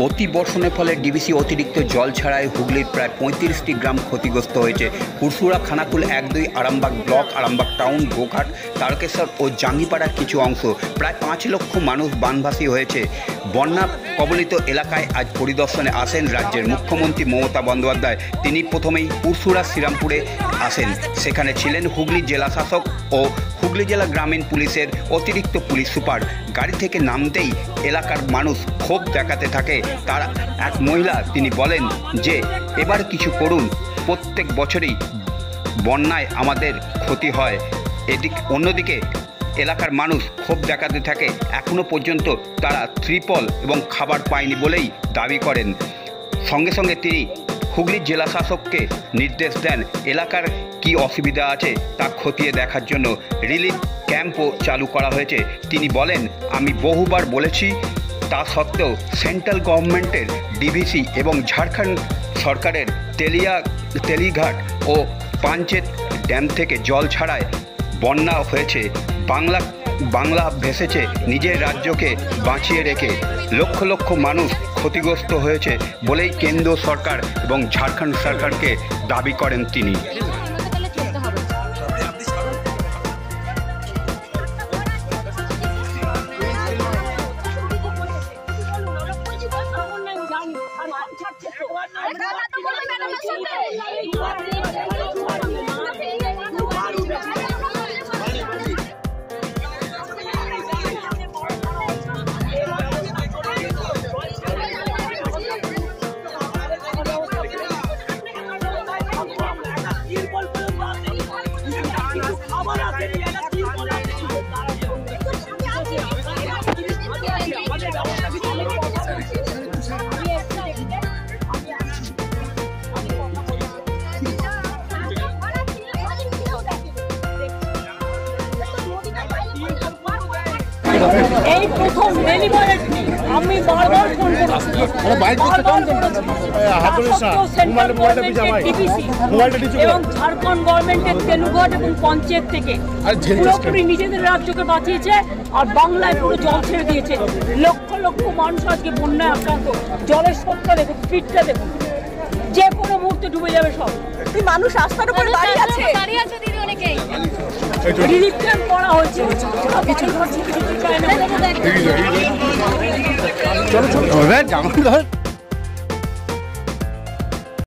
অতি বর্ষণের ফলে ডিভিসি অতিরিক্ত জল ছাড়ায় হুগলির প্রায় ৩৫টি গ্রাম ক্ষতিগ্রস্ত হয়েছে। পুরসুরা, খানাকুল ১-২, আরামবাগ ব্লক, আরামবাগ টাউন, গোঘাট, তারকেশ্বর ও জাঙ্গিপাড়ার কিছু অংশ, প্রায় ৫ লক্ষ মানুষ বানভাসী হয়েছে। বন্যা কবলিত এলাকায় আজ পরিদর্শনে আসেন রাজ্যের মুখ্যমন্ত্রী মমতা বন্দ্যোপাধ্যায়। তিনি প্রথমেই পুরসুরা শ্রীরামপুরে আসেন। সেখানে ছিলেন হুগলি জেলা শাসক ও হুগলি জেলা গ্রামীণ পুলিশের অতিরিক্ত পুলিশ সুপার। গাড়ি থেকে নামতেই এলাকার মানুষ ক্ষোভ দেখাতে থাকে। তার এক মহিলা তিনি বলেন যে এবার কিছু করুন, প্রত্যেক বছরই বন্যায় আমাদের ক্ষতি হয়। অন্যদিকে এলাকার মানুষ ক্ষোভ দেখাতে থাকে। এখনও পর্যন্ত তারা ত্রিপল এবং খাবার পায়নি বলেই দাবি করেন। সঙ্গে সঙ্গে তিনি হুগলির জেলা শাসককে নির্দেশ দেন এলাকার কি অসুবিধা আছে তা খতিয়ে দেখার জন্য রিলিফ ক্যাম্পও চালু করা হয়েছে। তিনি বলেন, আমি বহুবার বলেছি, তা সত্ত্বেও সেন্ট্রাল গভর্নমেন্টের ডিভিসি এবং ঝাড়খণ্ড সরকারের তেলিঘাট ও পাঞ্চেত ড্যাম থেকে জল ছাড়ায় বন্যা হয়েছে। বাংলা ভেসেছে নিজের রাজ্যকে বাঁচিয়ে রেখে। লক্ষ লক্ষ মানুষ ক্ষতিগ্রস্ত হয়েছে বলেই কেন্দ্র সরকার এবং ঝাড়খণ্ড সরকারকে দাবি করেন তিনি। এই প্রথম ডেলিভারি আমি বারবার ফোন করেছি এবং ঝাড়খণ্ড গভর্নমেন্টের তেলুঘাট এবং পঞ্চায়েত থেকে পুরোপুরি নিজেদের রাজ্যকে বাঁচিয়েছে আর বাংলায় পুরো জল ছেড়ে দিয়েছে। লক্ষ লক্ষ মানুষ আজকে বন্যায় আক্রান্ত। জলের স্রোতটা দেখুন, স্পিডটা দেখুন, যে কোনো মুহূর্তে ডুবে যাবে সব। মানুষ রাস্তার উপরে দাঁড়িয়ে আছে দিদি, অনেকেই রিলিফ ক্যাম্প করা হয়েছে। চলো